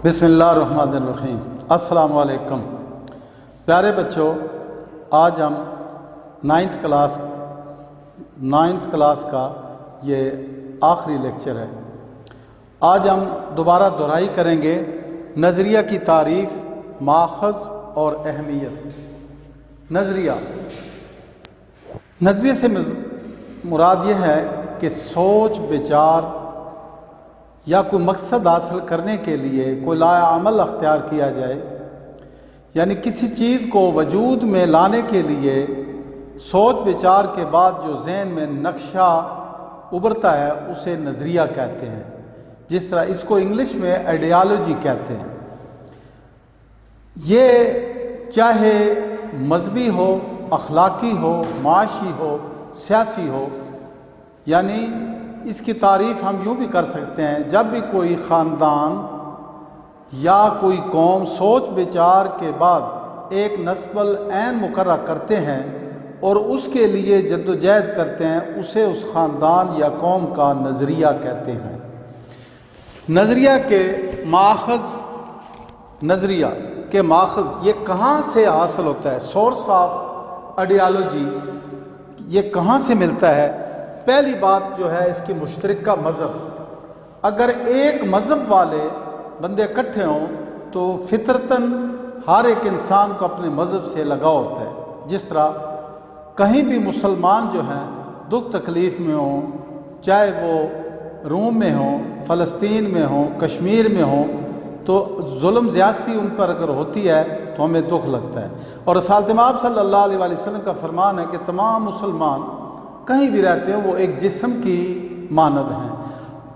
بسم اللہ الرحمن الرحیم۔ السلام علیکم پیارے بچوں، آج ہم نائنتھ کلاس کا یہ آخری لیکچر ہے۔ آج ہم دوبارہ دہرائی کریں گے نظریہ کی تعریف، ماخذ اور اہمیت۔ نظریے سے مراد یہ ہے کہ سوچ بچار یا کوئی مقصد حاصل کرنے کے لیے کوئی لایا عمل اختیار کیا جائے، یعنی کسی چیز کو وجود میں لانے کے لیے سوچ بچار کے بعد جو ذہن میں نقشہ ابھرتا ہے اسے نظریہ کہتے ہیں، جس طرح اس کو انگلش میں آئیڈیالوجی کہتے ہیں۔ یہ چاہے مذہبی ہو، اخلاقی ہو، معاشی ہو، سیاسی ہو، یعنی اس کی تعریف ہم یوں بھی کر سکتے ہیں، جب بھی کوئی خاندان یا کوئی قوم سوچ بچار کے بعد ایک نصب العین مقررہ کرتے ہیں اور اس کے لیے جدوجہد کرتے ہیں، اسے اس خاندان یا قوم کا نظریہ کہتے ہیں۔ نظریہ کے ماخذ یہ کہاں سے حاصل ہوتا ہے؟ سورس آف آئیڈیالوجی یہ کہاں سے ملتا ہے؟ پہلی بات جو ہے اس کی مشترکہ مذہب۔ اگر ایک مذہب والے بندے اکٹھے ہوں تو فطرتاً ہر ایک انسان کو اپنے مذہب سے لگاؤ ہوتا ہے۔ جس طرح کہیں بھی مسلمان جو ہیں دکھ تکلیف میں ہوں، چاہے وہ روم میں ہوں، فلسطین میں ہوں، کشمیر میں ہوں، تو ظلم زیادتی ان پر اگر ہوتی ہے تو ہمیں دکھ لگتا ہے۔ اور رسالت مآب صلی اللہ علیہ وسلم کا فرمان ہے کہ تمام مسلمان کہیں بھی رہتے ہیں وہ ایک جسم کی مانند ہیں۔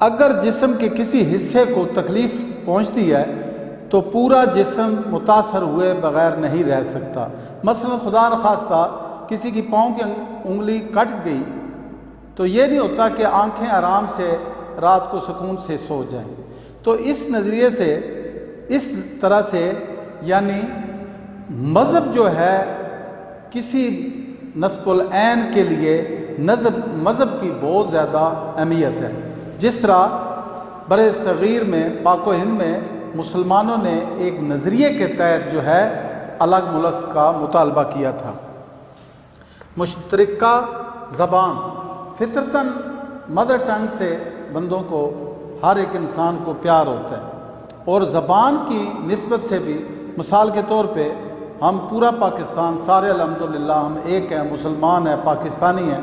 اگر جسم کے کسی حصے کو تکلیف پہنچتی ہے تو پورا جسم متاثر ہوئے بغیر نہیں رہ سکتا۔ مثلا خدا نخواستہ کسی کی پاؤں کی انگلی کٹ گئی تو یہ نہیں ہوتا کہ آنکھیں آرام سے رات کو سکون سے سو جائیں۔ تو اس نظریے سے اس طرح سے یعنی مذہب جو ہے کسی نصب العین کے لیے مذہب کی بہت زیادہ اہمیت ہے۔ جس طرح بر صغیر میں پاک و ہند میں مسلمانوں نے ایک نظریے کے تحت جو ہے الگ ملک کا مطالبہ کیا تھا۔ مشترکہ زبان، فطرتاً مدر ٹنگ سے بندوں کو ہر ایک انسان کو پیار ہوتا ہے، اور زبان کی نسبت سے بھی مثال کے طور پہ ہم پورا پاکستان سارے الحمدللہ ہم ایک ہیں، مسلمان ہیں، پاکستانی ہیں،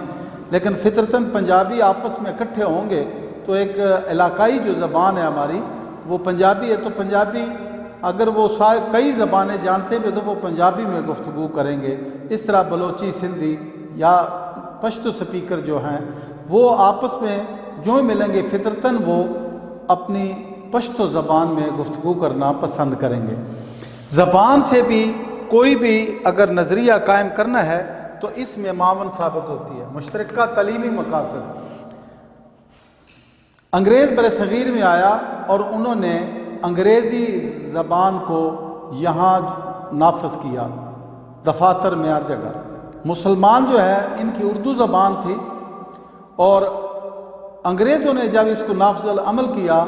لیکن فطرتاً پنجابی آپس میں اکٹھے ہوں گے تو ایک علاقائی جو زبان ہے ہماری وہ پنجابی ہے، تو پنجابی اگر وہ کئی زبانیں جانتے ہیں تو وہ پنجابی میں گفتگو کریں گے۔ اس طرح بلوچی، سندھی یا پشتو سپیکر جو ہیں وہ آپس میں جو ملیں گے فطرتاً وہ اپنی پشتو زبان میں گفتگو کرنا پسند کریں گے۔ زبان سے بھی کوئی بھی اگر نظریہ قائم کرنا ہے تو اس میں معاون ثابت ہوتی ہے۔ مشترکہ تعلیمی مقاصد، انگریز بر صغیر میں آیا اور انہوں نے انگریزی زبان کو یہاں نافذ کیا، دفاتر میں ہر جگہ۔ مسلمان جو ہے ان کی اردو زبان تھی، اور انگریزوں نے جب اس کو نافذ العمل کیا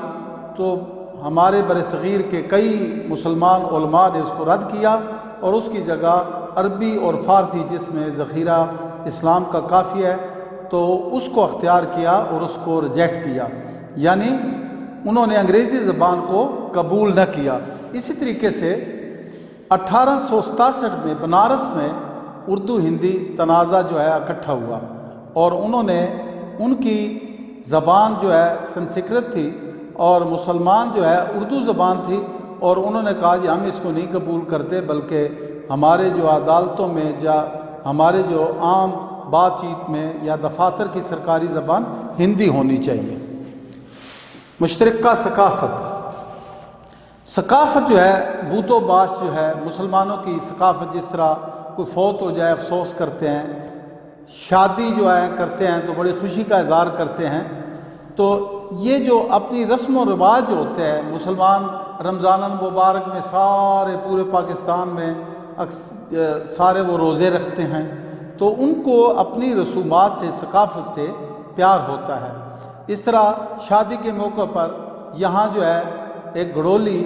تو ہمارے بر صغیر کے کئی مسلمان علماء نے اس کو رد کیا اور اس کی جگہ عربی اور فارسی جس میں ذخیرہ اسلام کا کافی ہے تو اس کو اختیار کیا اور اس کو ریجیکٹ کیا، یعنی انہوں نے انگریزی زبان کو قبول نہ کیا۔ اسی طریقے سے 1867 میں بنارس میں اردو ہندی تنازع جو ہے اکٹھا ہوا، اور انہوں نے ان کی زبان جو ہے سنسکرت تھی اور مسلمان جو ہے اردو زبان تھی، اور انہوں نے کہا کہ ہم اس کو نہیں قبول کرتے، بلکہ ہمارے جو عدالتوں میں یا ہمارے جو عام بات چیت میں یا دفاتر کی سرکاری زبان ہندی ہونی چاہیے۔ مشترکہ ثقافت جو ہے بود و باش جو ہے مسلمانوں کی ثقافت، جس طرح کوئی فوت ہو جائے افسوس کرتے ہیں، شادی جو ہے کرتے ہیں تو بڑی خوشی کا اظہار کرتے ہیں، تو یہ جو اپنی رسم و رواج جو ہوتے ہیں مسلمان رمضان المبارک میں سارے پورے پاکستان میں سارے وہ روزے رکھتے ہیں، تو ان کو اپنی رسومات سے ثقافت سے پیار ہوتا ہے۔ اس طرح شادی کے موقع پر یہاں جو ہے ایک گھڑولی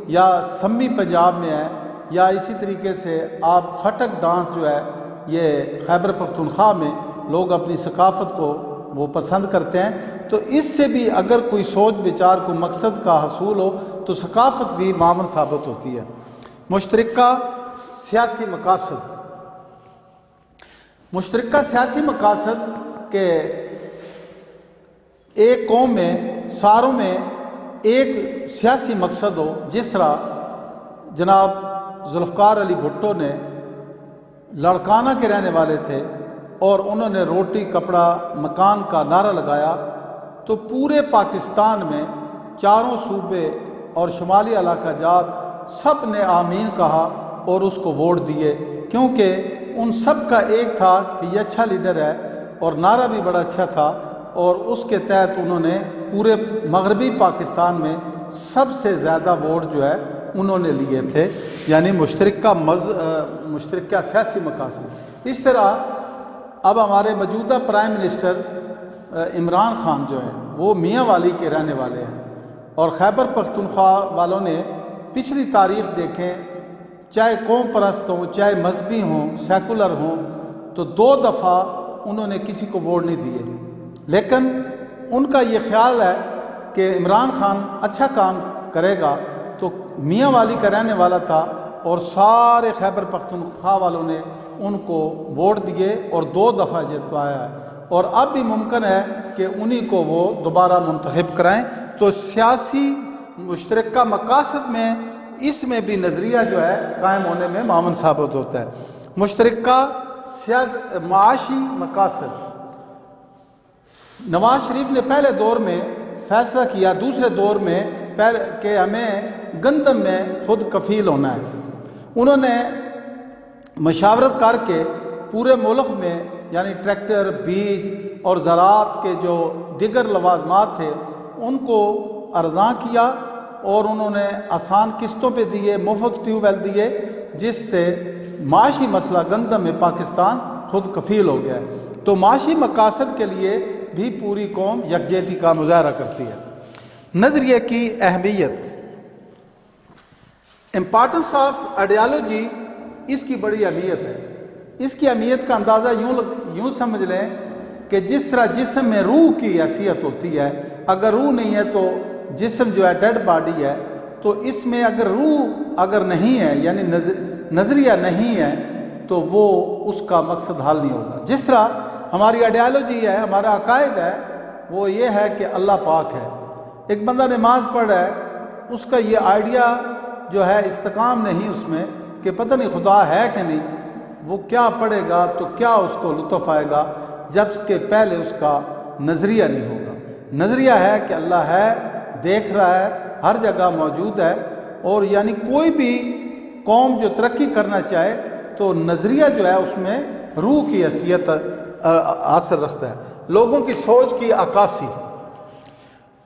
یا سمی پنجاب میں ہے، یا اسی طریقے سے آپ خٹک ڈانس جو ہے یہ خیبر پختونخوا میں لوگ اپنی ثقافت کو وہ پسند کرتے ہیں، تو اس سے بھی اگر کوئی سوچ بچار کو مقصد کا حصول ہو تو ثقافت بھی معاون ثابت ہوتی ہے۔ مشترکہ سیاسی مقاصد، مشترکہ سیاسی مقاصد کہ ایک قوم میں ساروں میں ایک سیاسی مقصد ہو، جس طرح جناب ذوالفقار علی بھٹو نے لاڑکانہ کے رہنے والے تھے اور انہوں نے روٹی کپڑا مکان کا نعرہ لگایا، تو پورے پاکستان میں چاروں صوبے اور شمالی علاقہ جات سب نے آمین کہا اور اس کو ووٹ دیے، کیونکہ ان سب کا ایک تھا کہ یہ اچھا لیڈر ہے اور نعرہ بھی بڑا اچھا تھا، اور اس کے تحت انہوں نے پورے مغربی پاکستان میں سب سے زیادہ ووٹ جو ہے انہوں نے لیے تھے، یعنی مشترکہ سیاسی مقاصد۔ اس طرح اب ہمارے موجودہ پرائم منسٹر عمران خان جو ہیں وہ میاں والی کے رہنے والے ہیں، اور خیبر پختونخوا والوں نے پچھلی تاریخ دیکھیں، چاہے قوم پرست ہوں، چاہے مذہبی ہوں، سیکولر ہوں، تو 2 دفعہ انہوں نے کسی کو ووٹ نہیں دیے، لیکن ان کا یہ خیال ہے کہ عمران خان اچھا کام کرے گا، تو میاں والی کا رہنے والا تھا اور سارے خیبر پختونخوا والوں نے ان کو ووٹ دیے اور 2 دفعہ جتوایا ہے، اور اب بھی ممکن ہے کہ انہی کو وہ دوبارہ منتخب کرائیں۔ تو سیاسی مشترکہ مقاصد میں اس میں بھی نظریہ جو ہے قائم ہونے میں معاون ثابت ہوتا ہے۔ مشترکہ معاشی مقاصد، نواز شریف نے پہلے دور میں فیصلہ کیا، دوسرے دور میں کہ ہمیں گندم میں خود کفیل ہونا ہے۔ انہوں نے مشاورت کر کے پورے ملک میں یعنی ٹریکٹر، بیج اور زراعت کے جو دیگر لوازمات تھے ان کو ارزاں کیا، اور انہوں نے آسان قسطوں پہ دیے، مفت ٹیوب ویل دیے، جس سے معاشی مسئلہ گندم میں پاکستان خود کفیل ہو گیا ہے۔ تو معاشی مقاصد کے لیے بھی پوری قوم یکجہتی کا مظاہرہ کرتی ہے۔ نظریے کی اہمیت، امپارٹنس آف آئیڈیالوجی، اس کی بڑی اہمیت ہے۔ اس کی اہمیت کا اندازہ یوں سمجھ لیں کہ جس طرح جسم میں روح کی حیثیت ہوتی ہے، اگر روح نہیں ہے تو جسم جو ہے ڈیڈ باڈی ہے، تو اس میں اگر روح اگر نہیں ہے یعنی نظریہ نہیں ہے تو وہ اس کا مقصد حل نہیں ہوگا۔ جس طرح ہماری آئیڈیالوجی ہے، ہمارا عقائد ہے، وہ یہ ہے کہ اللہ پاک ہے۔ ایک بندہ نماز پڑھ رہا ہے، اس کا یہ آئیڈیا جو ہے استقام نہیں اس میں کہ پتہ نہیں خدا ہے کہ نہیں، وہ کیا پڑھے گا تو کیا اس کو لطف آئے گا، جب کہ پہلے اس کا نظریہ نہیں ہوگا۔ نظریہ ہے کہ اللہ ہے، دیکھ رہا ہے، ہر جگہ موجود ہے، اور یعنی کوئی بھی قوم جو ترقی کرنا چاہے تو نظریہ جو ہے اس میں روح کی حیثیت اثر رکھتا ہے۔ لوگوں کی سوچ کی عکاسی،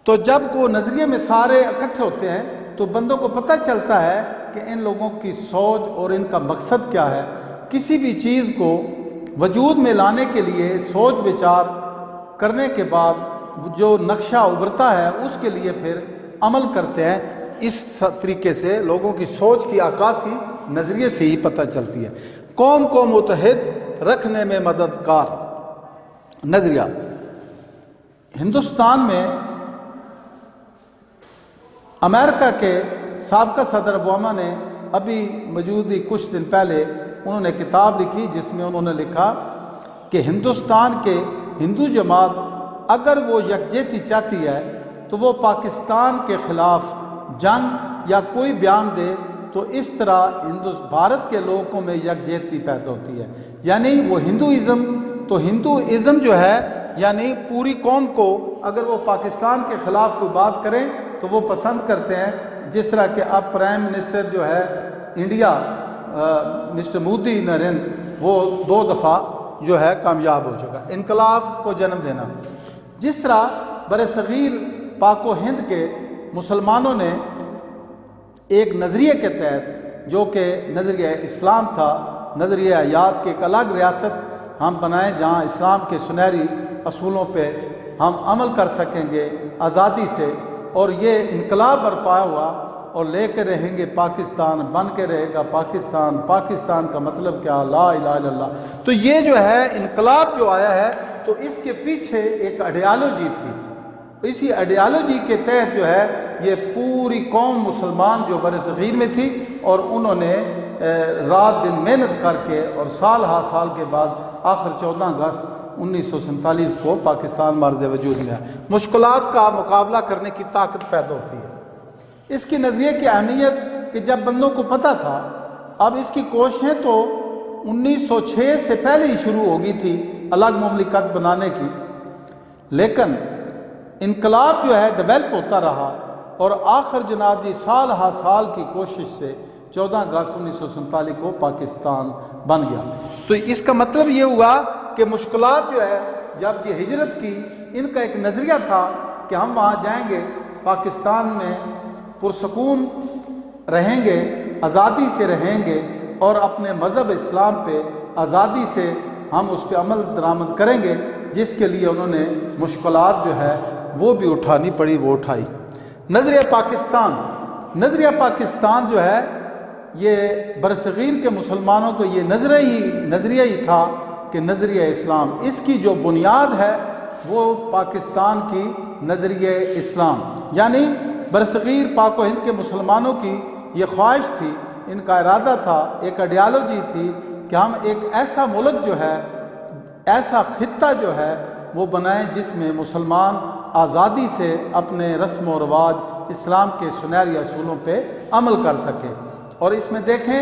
تو جب کو نظریے میں سارے اکٹھے ہوتے ہیں تو بندوں کو پتہ چلتا ہے کہ ان لوگوں کی سوچ اور ان کا مقصد کیا ہے۔ کسی بھی چیز کو وجود میں لانے کے لیے سوچ بچار کرنے کے بعد جو نقشہ ابھرتا ہے اس کے لیے پھر عمل کرتے ہیں۔ اس طریقے سے لوگوں کی سوچ کی عکاسی نظریے سے ہی پتہ چلتی ہے۔ قوم کو متحد رکھنے میں مددگار نظریہ، ہندوستان میں امریکہ کے سابقہ صدر اوباما نے ابھی موجود ہی کچھ دن پہلے انہوں نے کتاب لکھی جس میں انہوں نے لکھا کہ ہندوستان کے ہندو جماعت اگر وہ یکجہتی چاہتی ہے تو وہ پاکستان کے خلاف جنگ یا کوئی بیان دے تو اس طرح بھارت کے لوگوں میں یکجہتی پیدا ہوتی ہے۔ یعنی وہ ہندوازم جو ہے یعنی پوری قوم کو اگر وہ پاکستان کے خلاف کوئی بات کریں تو وہ پسند کرتے ہیں۔ جس طرح کہ اب پرائم منسٹر جو ہے انڈیا مسٹر مودی نریندر، وہ 2 دفعہ جو ہے کامیاب ہو چکا، انقلاب کو جنم دینا۔ جس طرح برصغیر پاک و ہند کے مسلمانوں نے ایک نظریے کے تحت جو کہ نظریہ اسلام تھا، نظریہ حیات کے ایک الگ ریاست ہم بنائیں جہاں اسلام کے سنہری اصولوں پہ ہم عمل کر سکیں گے آزادی سے، اور یہ انقلاب برپا ہوا اور لے کے رہیں گے پاکستان، بن کے رہے گا پاکستان، پاکستان کا مطلب کیا، لا الہ الا اللہ۔ تو یہ جو ہے انقلاب جو آیا ہے تو اس کے پیچھے ایک آئیڈیالوجی تھی، اسی آئیڈیالوجی کے تحت جو ہے یہ پوری قوم مسلمان جو برصغیر میں تھی، اور انہوں نے رات دن محنت کر کے اور سال ہا سال کے بعد آخر 14 اگست 1947 کو پاکستان مرز وجود میں آیا۔ مشکلات کا مقابلہ کرنے کی طاقت پیدا ہوتی ہے۔ اس کی نظریے کی اہمیت کہ جب بندوں کو پتہ تھا، اب اس کی کوششیں تو 1906 سے پہلے ہی شروع ہو گئی تھی الگ مملکت بنانے کی، لیکن انقلاب جو ہے ڈیولپ ہوتا رہا، اور آخر جناب جی سال ہا سال کی کوشش سے 14 اگست 1947 کو پاکستان بن گیا۔ تو اس کا مطلب یہ ہوا کہ مشکلات جو ہے جب یہ ہجرت کی، ان کا ایک نظریہ تھا کہ ہم وہاں جائیں گے، پاکستان میں پرسکون رہیں گے، آزادی سے رہیں گے، اور اپنے مذہب اسلام پہ آزادی سے ہم اس پہ عمل درآمد کریں گے، جس کے لیے انہوں نے مشکلات جو ہے وہ بھی اٹھانی پڑی، وہ اٹھائی۔ نظریہ پاکستان جو ہے یہ برصغیر کے مسلمانوں کو یہ نظریہ ہی تھا کہ نظریہ اسلام، اس کی جو بنیاد ہے وہ پاکستان کی نظریہ اسلام، یعنی برصغیر پاک و ہند کے مسلمانوں کی یہ خواہش تھی، ان کا ارادہ تھا، ایک آئیڈیالوجی تھی کہ ہم ایک ایسا ملک جو ہے، ایسا خطہ جو ہے وہ بنائیں جس میں مسلمان آزادی سے اپنے رسم و رواج اسلام کے سنہری اصولوں پہ عمل کر سکے۔ اور اس میں دیکھیں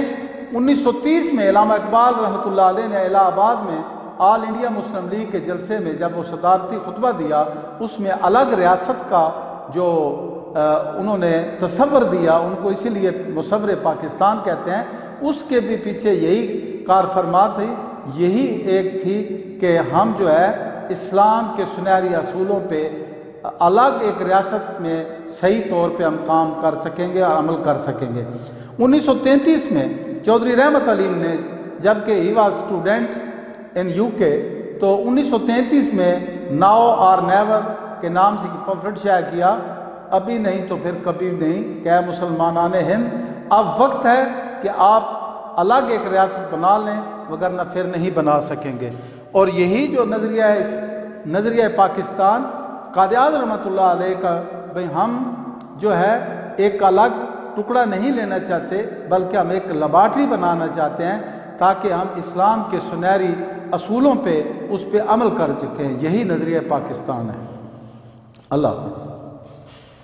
1930 میں علامہ اقبال رحمۃ اللہ علیہ نے الہ آباد میں آل انڈیا مسلم لیگ کے جلسے میں جب وہ صدارتی خطبہ دیا، اس میں الگ ریاست کا جو انہوں نے تصور دیا، ان کو اسی لیے مصور پاکستان کہتے ہیں، اس کے بھی پیچھے یہی کار فرما تھی، یہی ایک تھی کہ ہم جو ہے اسلام کے سنہری اصولوں پہ الگ ایک ریاست میں صحیح طور پہ ہم کام کر سکیں گے اور عمل کر سکیں گے۔ 1933 میں چودھری رحمت علیم نے، جبکہ he was student in UK، تو 1933 میں ناؤ اور نیور کے نام سے پمفلٹ شائع کیا، ابھی نہیں تو پھر کبھی نہیں، کہ مسلمانان ہند اب وقت ہے کہ آپ الگ ایک ریاست بنا لیں، وگرنہ پھر نہیں بنا سکیں گے۔ اور یہی جو نظریہ ہے، اس نظریہ پاکستان، قائد اعظم رحمۃ اللہ علیہ کا، بھئی ہم جو ہے ایک الگ ٹکڑا نہیں لینا چاہتے، بلکہ ہم ایک لیبارٹری بنانا چاہتے ہیں تاکہ ہم اسلام کے سنہری اصولوں پہ اس پہ عمل کر سکیں۔ یہی نظریہ پاکستان ہے۔ اللہ حافظ۔